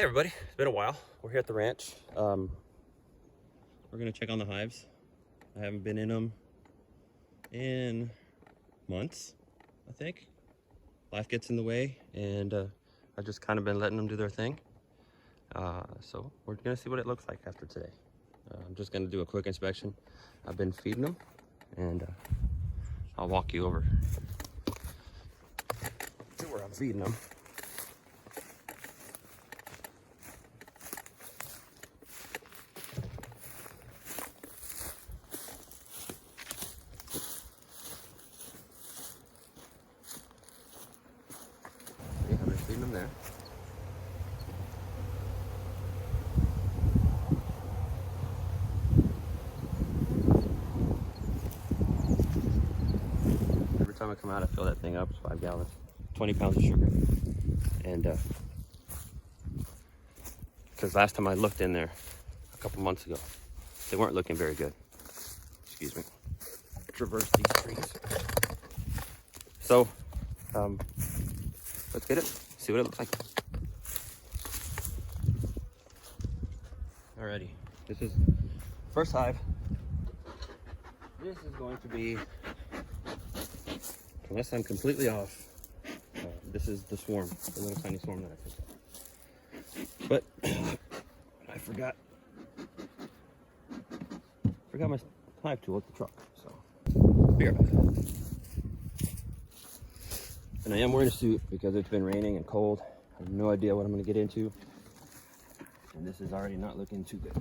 Hey everybody, it's been a while. We're here at the ranch. We're gonna check on the hives. I haven't been in them in months, I think. Life gets in the way, and I've just kind of been letting them do their thing. So we're gonna see what it looks like after today. I'm just gonna do a quick inspection. I've been feeding them, and I'll walk you over to where I'm feeding them. I've been feeding them there. Every time I come out, I fill that thing up. It's 5 gallons, 20 pounds of sugar. And because last time I looked in there a couple months ago, they weren't looking very good. Excuse me. Traverse these trees. So, let's get it, see what it looks like. Alrighty, this is first hive. This is going to be, unless I'm completely off, this is the swarm, the little tiny swarm that I picked up. But I forgot my hive tool at the truck, so be right back. And I am wearing a suit because it's been raining and cold. I have no idea what I'm going to get into, and this is already not looking too good.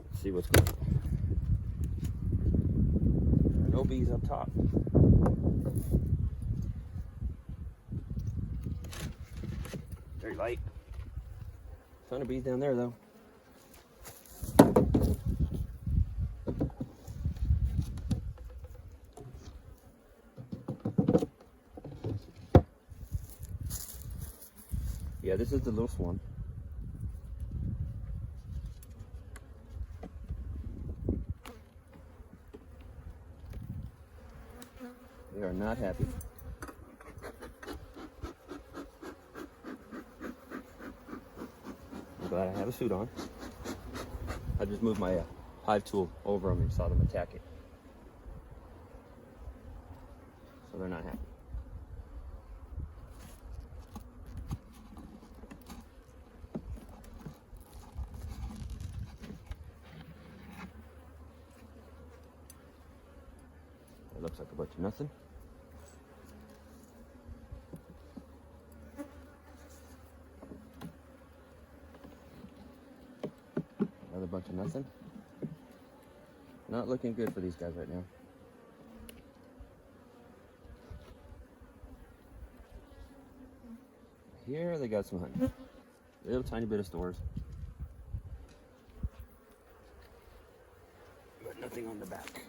Let's see what's going on. There are no bees up top. Very light. Ton of bees down there though. Yeah, this is the little swarm. They are not happy. I'm glad I have a suit on. I just moved my hive tool over them and saw them attack it. So they're not happy. It looks like a bunch of nothing. Another bunch of nothing. Not looking good for these guys right now. Here they got some honey. A little tiny bit of stores. But nothing on the back.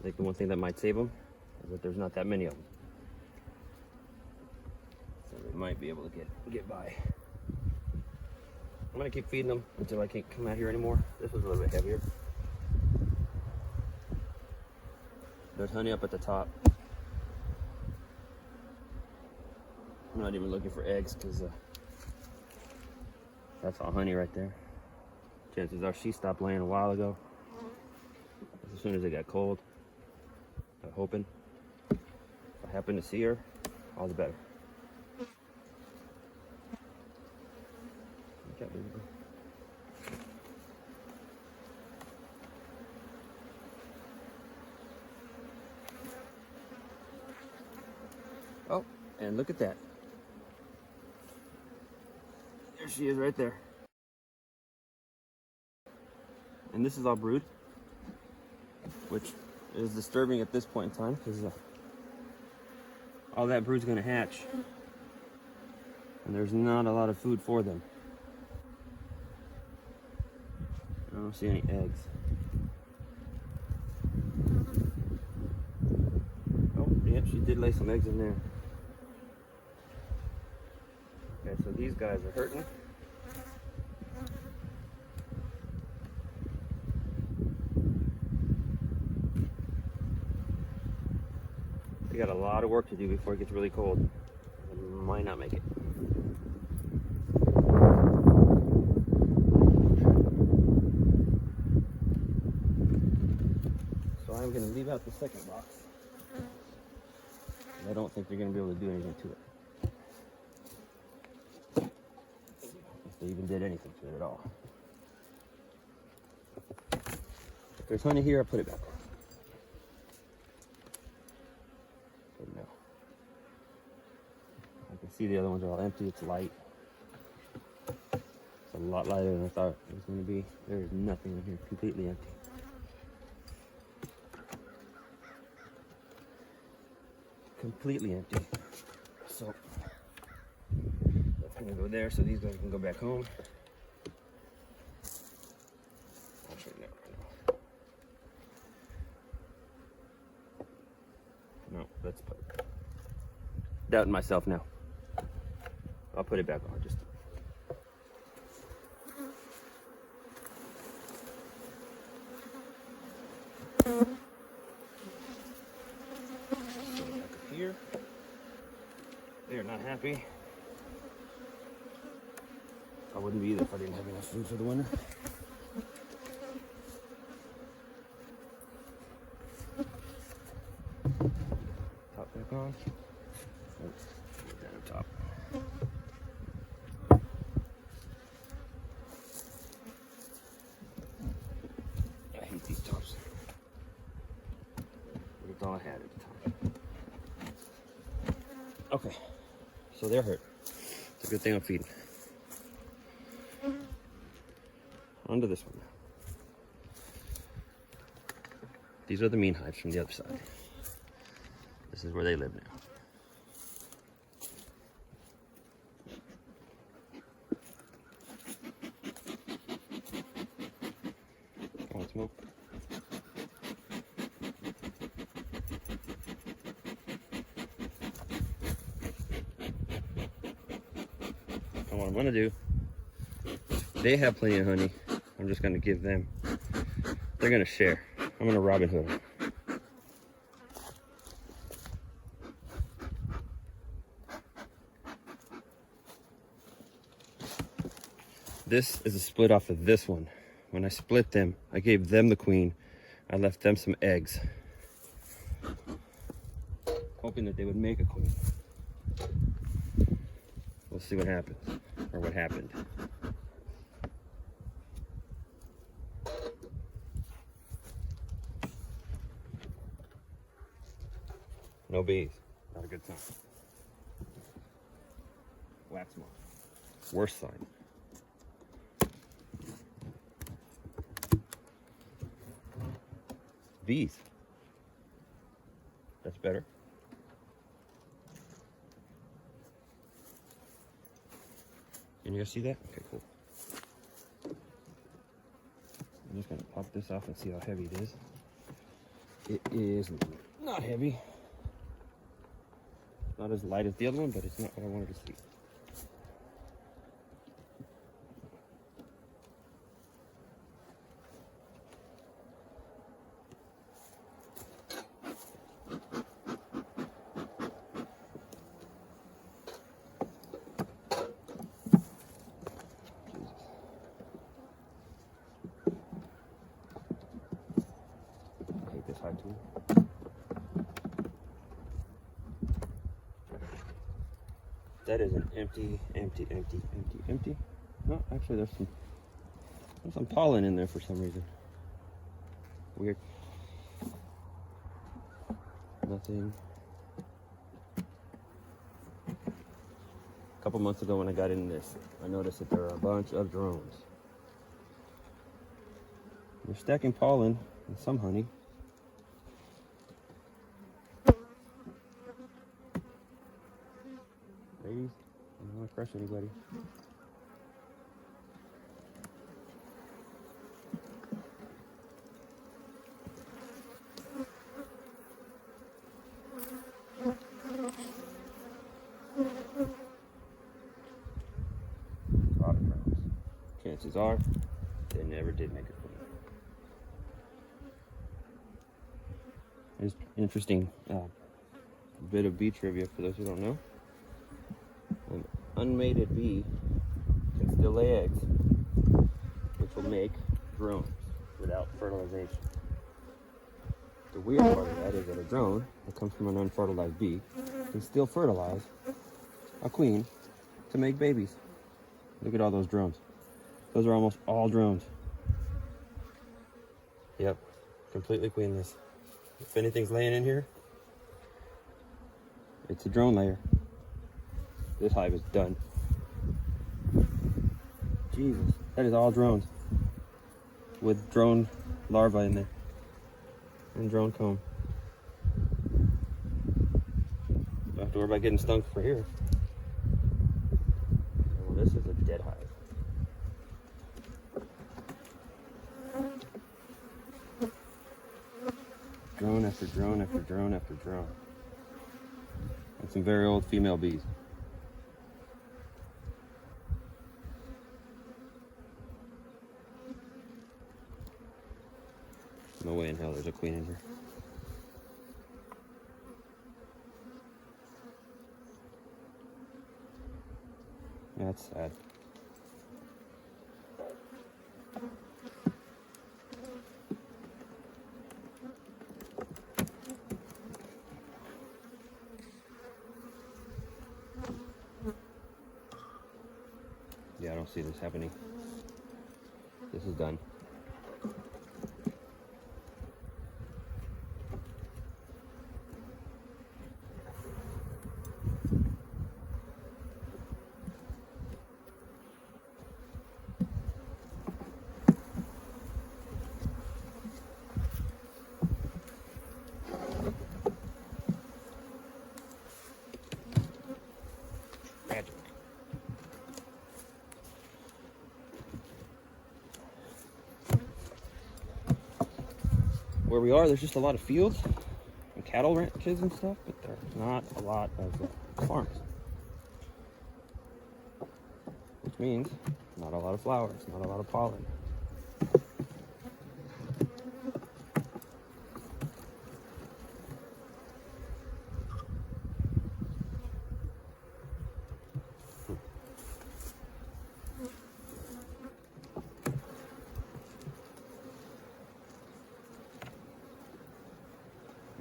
I think the one thing that might save them is that there's not that many of them. So they might be able to get by. I'm gonna keep feeding them until I can't come out here anymore. This was a little bit heavier. There's honey up at the top. I'm not even looking for eggs because that's all honey right there. Chances are she stopped laying a while ago. As soon as it got cold. I'm hoping if I happen to see her, all the better. Okay, baby girl. Oh, and look at that. There she is right there. And this is all brood, which is disturbing at this point in time because all that brood's going to hatch. And there's not a lot of food for them. I don't see any eggs. Oh, yep, she did lay some eggs in there. Okay, so these guys are hurting. We got a lot of work to do before it gets really cold. I might not make it. So I'm going to leave out the second box. I don't think they're going to be able to do anything to it. If they even did anything to it at all. If there's honey here, I'll put it back on. But no. I can see the other ones are all empty. It's light. It's a lot lighter than I thought it was going to be. There is nothing in here. Completely empty. Completely empty. So that's going to go there so these guys can go back home. Actually, no, right now. No, let's put it. Doubting myself now. I'll put it back on just. Here. They are not happy. I wouldn't be either if I didn't have enough food for the winter. Top back on. Oops, get that on top. I hate these tops. But it's all I had at the time. Okay, so they're hurt. It's a good thing I'm feeding. Onto this one. These are the mean hives from the other side. This is where they live now. Come on, smoke. And what I'm gonna do, they have plenty of honey. I'm just gonna give them, they're gonna share. I'm gonna Robin Hood them. This is a split off of this one. When I split them, I gave them the queen. I left them some eggs, hoping that they would make a queen. We'll see what happens, or what happened. No bees. Not a good sign. Wax moth. Worst sign. Bees. That's better. Can you guys see that? Okay, cool. I'm just gonna pop this off and see how heavy it is. It is not heavy. Not as light as the other one, but it's not what I wanted to see. Tool. That is an empty. No, actually there's some pollen in there for some reason. Weird. Nothing. A couple months ago when I got in this, I noticed that there are a bunch of drones. They're stacking pollen and some honey. Ladies, I don't want to crush anybody. A lot of drones. Chances are, they never did make a queen. It's interesting. A bit of bee trivia for those who don't know. An unmated bee can still lay eggs, which will make drones without fertilization. The weird part of that is that a drone that comes from an unfertilized bee can still fertilize a queen to make babies. Look at all those drones. Those are almost all drones. Yep, completely queenless. If anything's laying in here, it's a drone layer. This hive is done. Jesus, that is all drones with drone larvae in there and drone comb. Don't have to worry about getting stung for here. Well, this is a dead hive. Drone after drone after drone after drone. And some very old female bees. No way in hell there's a queen in here. That's sad. Yeah, I don't see this happening. This is done. Magic. Where we are, there's just a lot of fields and cattle ranches and stuff, but there's not a lot of farms. Which means not a lot of flowers, not a lot of pollen.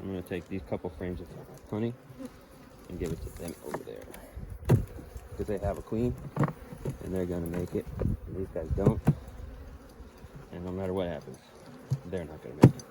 I'm going to take these couple frames of honey and give it to them over there. Because they have a queen and they're going to make it. And these guys don't. And no matter what happens, they're not going to make it.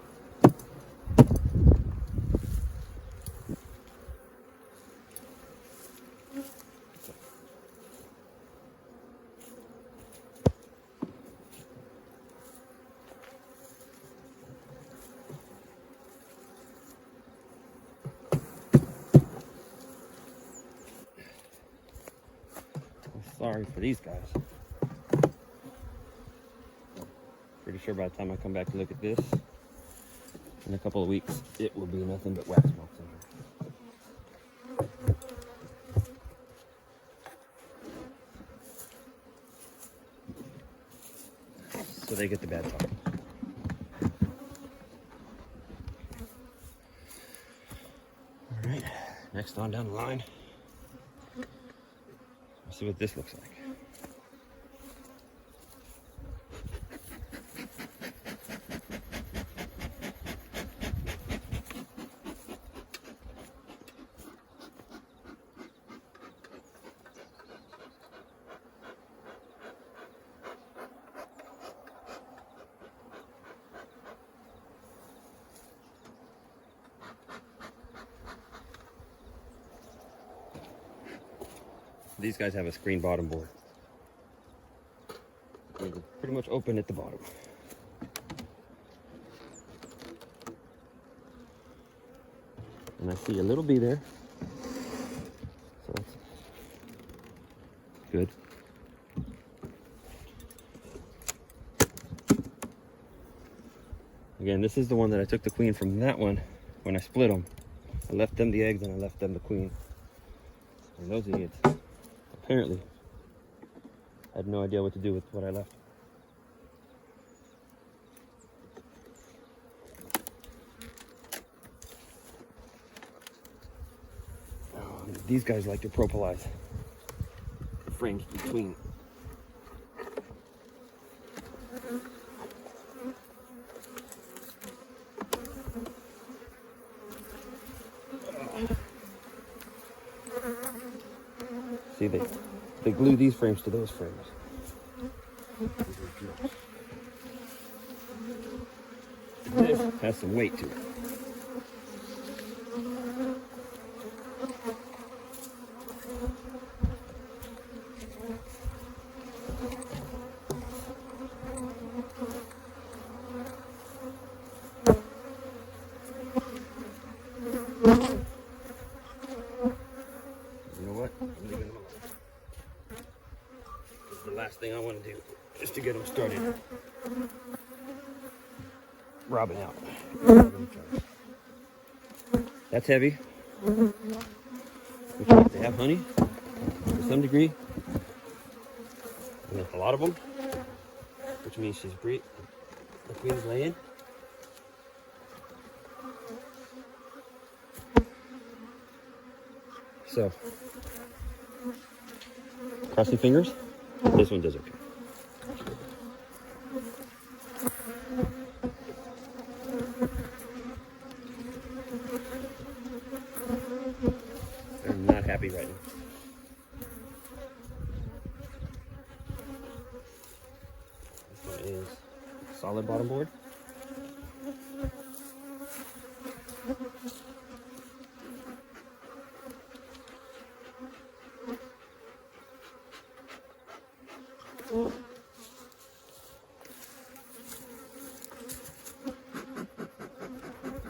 Sorry for these guys. Pretty sure by the time I come back to look at this in a couple of weeks, it will be nothing but wax melts in here. So they get the bad talk. All right, next on down the line. Let's see what this looks like. These guys have a screen bottom board. They're pretty much open at the bottom. And I see a little bee there. So that's good. Again, this is the one that I took the queen from that one when I split them. I left them the eggs and I left them the queen. And those idiots apparently had no idea what to do with what I left. These guys like to propolize the frames between. See, they glue these frames to those frames. This has some weight to it. You know what? I'm leaving them alone. This is the last thing I want to do, just to get them started robbing out. That's heavy. They have honey to some degree. And a lot of them, which means the queen's laying. So, crossing fingers, this one does okay. They're not happy right now. This one is solid bottom board.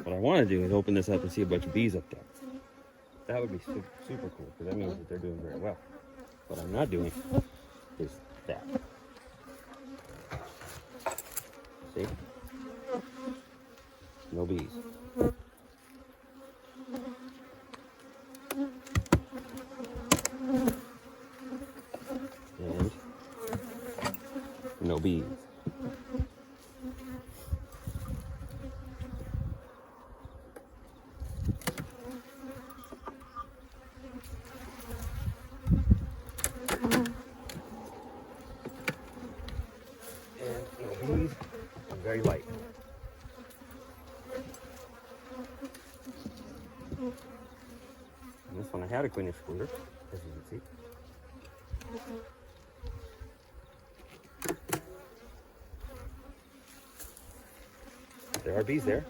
What I want to do is open this up and see a bunch of bees up there. That would be super cool, because that means that they're doing very well. What I'm not doing is that. See? No bees. And no bees. And very light. And this one I had a queen excluder, as you can see. There are bees there.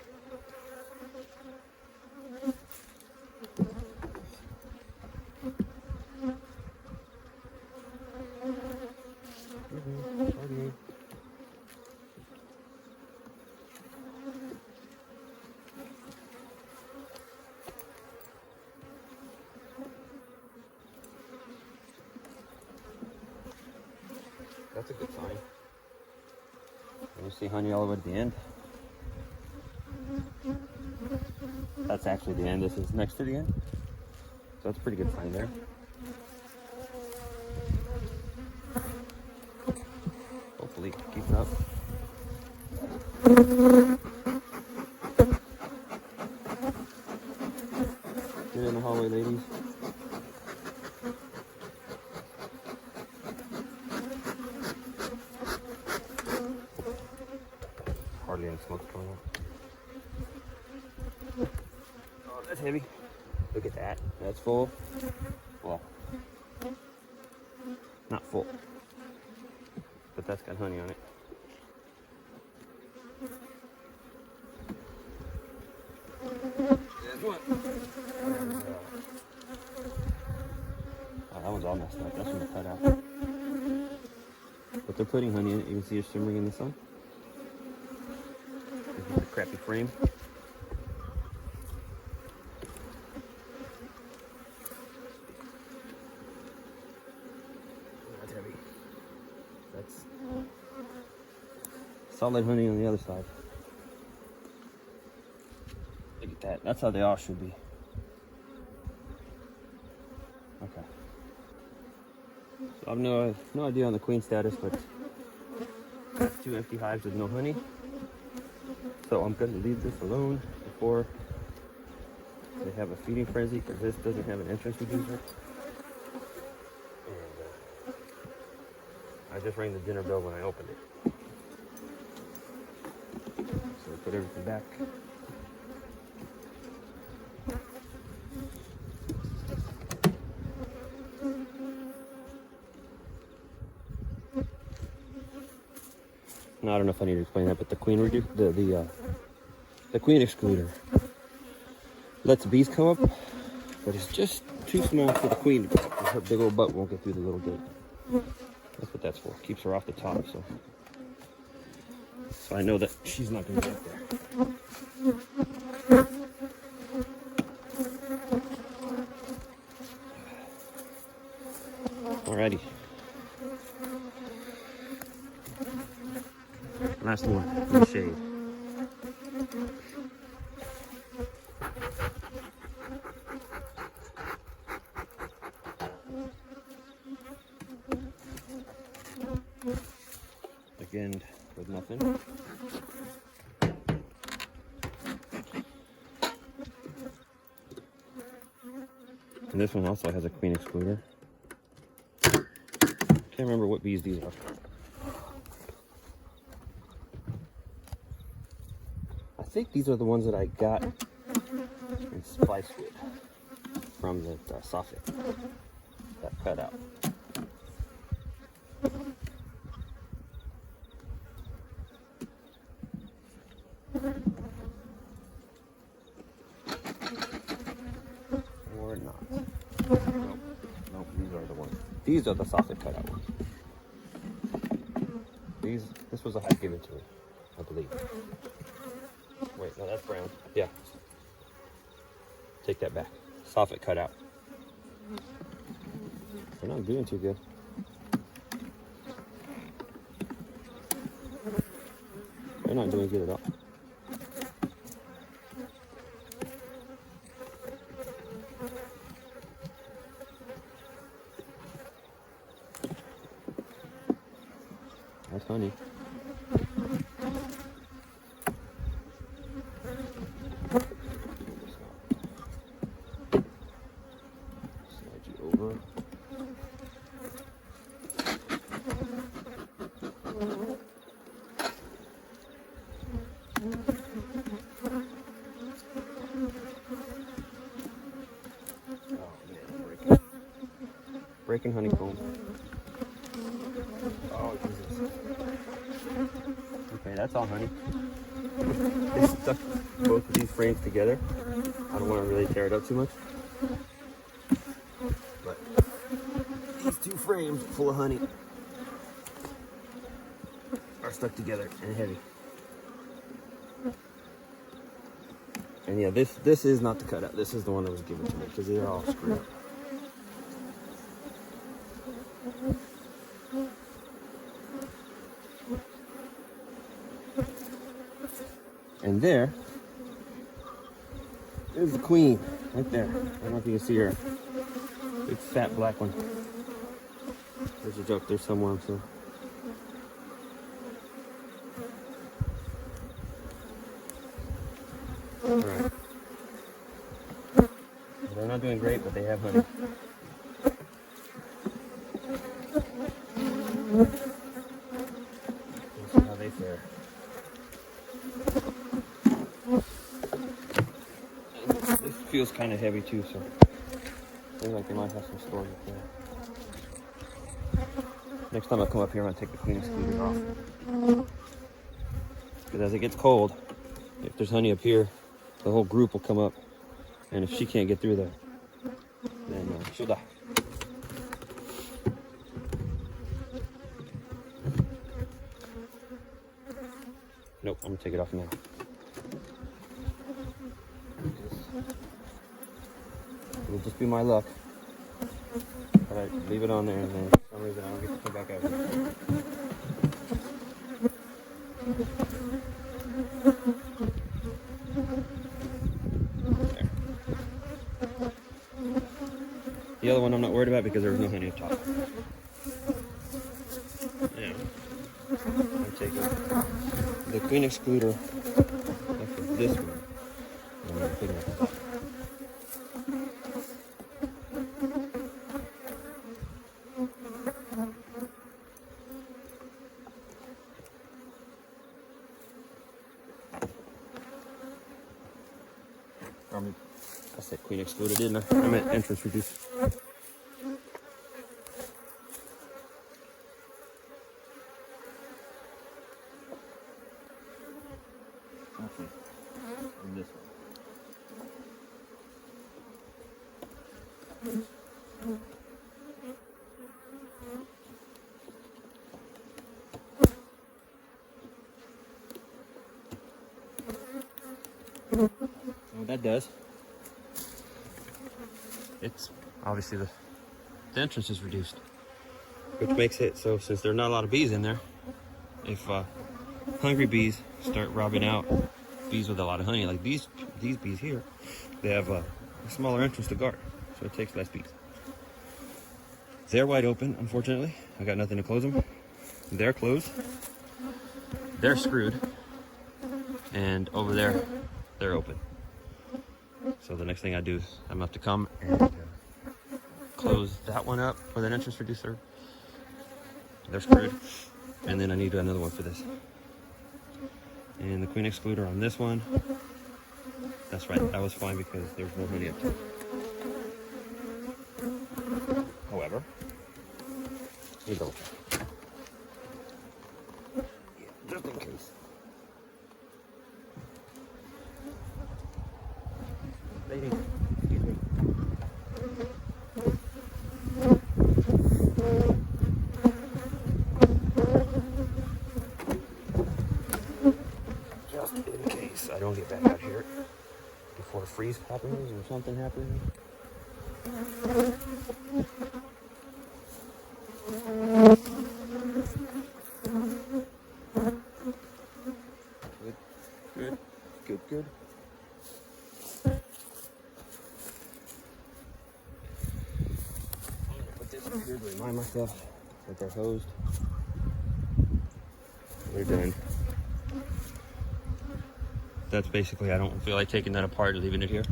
That's a good sign. And you see honey all the way to the end. That's actually the end. This is next to the end. So that's a pretty good sign there. Hopefully it keeps up. Get in the hallway, ladies. Hardly any smoke coming up. Oh, that's heavy. Look at that. That's full. Well, not full, but that's got honey on it. There's one. Oh, that one's all messed up. That's gonna cut out. But they're putting honey in it. You can see it shimmering in the sun. This is a crappy frame. That's heavy. That's solid honey on the other side. Look at that. That's how they all should be. Okay. So I have no idea on the queen status, but that's 2 empty hives with no honey. So I'm going to leave this alone before They have a feeding frenzy because this doesn't have an entrance reducer. And I just rang the dinner bell when I opened it. So I put everything back. Now, I don't know if I need to explain that, but the queen the queen excluder lets bees come up, but it's just too small for the queen to go up. Her big old butt won't get through the little gate. That's what that's for. Keeps her off the top, so I know that she's not going to get there. Alrighty. Last one in the shade. Again, with nothing. And this one also has a queen excluder. Can't remember what bees these are. I think these are the ones that I got in Spicewood from the Soffit that cut out. Or not. Nope, these are the ones. These are the Soffit cutout ones. This was a hive given to me, I believe. Wait, no, that's brown. Yeah. Take that back. Soffit cutout. They're not doing too good. They're not doing good at all. That's honey. Slide you over. Oh man, breaking honeycomb. Oh Jesus. Okay, that's all honey. They stuck both of these frames together. I don't want to really tear it up too much. But these two frames full of honey are stuck together and heavy. And yeah, this is not the cutout. This is the one that was given to me because they're all screwed up. And there is the queen, right there. I don't know if you can see her. Big fat black one. There's a joke there somewhere, so. Alright. They're not doing great, but they have honey. Let's see how they fare. This feels kind of heavy too, so seems like they might have some storage up there. Next time I come up here, I'm gonna take the queen excluder off. Because as it gets cold, if there's honey up here, the whole group will come up, and if she can't get through there, then she'll die. Nope, I'm gonna take it off now. It'll just be my luck. Alright, leave it on there, and then for some reason I don't get to come back out here. There. The other one I'm not worried about because there was no honey up top. Yeah. I'm taking the queen excluder after this one. I'm going to put it up. I said queen excluded, didn't I? I meant entrance reduced. Okay. And this one. So what that does, it's obviously the entrance is reduced, which makes it so since there are not a lot of bees in there, if hungry bees start robbing out bees with a lot of honey, like these bees here, they have a smaller entrance to guard, so it takes less bees. They're wide open, unfortunately. I got nothing to close them. They're closed. They're screwed. And over there, they're open. So the next thing I do is I'm going to have to come and close that one up with an entrance reducer. They're screwed. And then I need another one for this. And the queen excluder on this one. That's right, that was fine because there's no honey up there. However, let me double check. Just in case. Lady, excuse me. Just in case I don't get back out here before a freeze happens or something happens. Good. I'm gonna put this up here to remind myself that they're hosed. They're done. That's basically, I don't feel like taking that apart and leaving it here.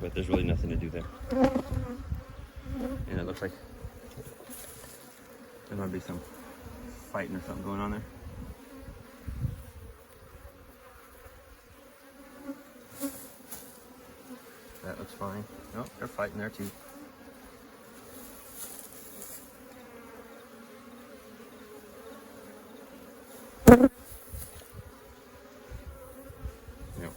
But there's really nothing to do there. And it looks like there might be some fighting or something going on there. That looks fine. No, they're fighting there too. Yep.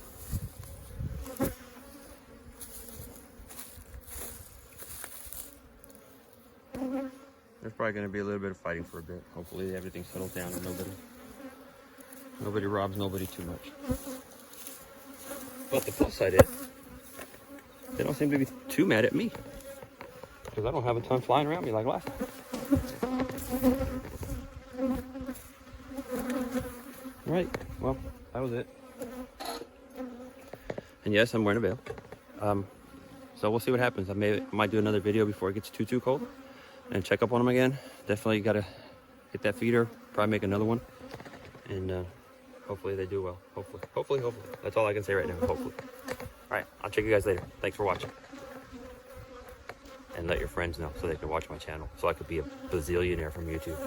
There's probably going to be a little bit of fighting for a bit. Hopefully everything settles down and nobody robs nobody too much. But the plus side is, they don't seem to be too mad at me because I don't have a ton flying around me like last time. Right, well, that was it. And yes, I'm wearing a veil. So we'll see what happens. I might do another video before it gets too cold and check up on them again. Definitely got to get that feeder, probably make another one. And hopefully they do well. Hopefully. That's all I can say right now, hopefully. All right, I'll check you guys later. Thanks for watching. And let your friends know so they can watch my channel so I could be a bazillionaire from YouTube.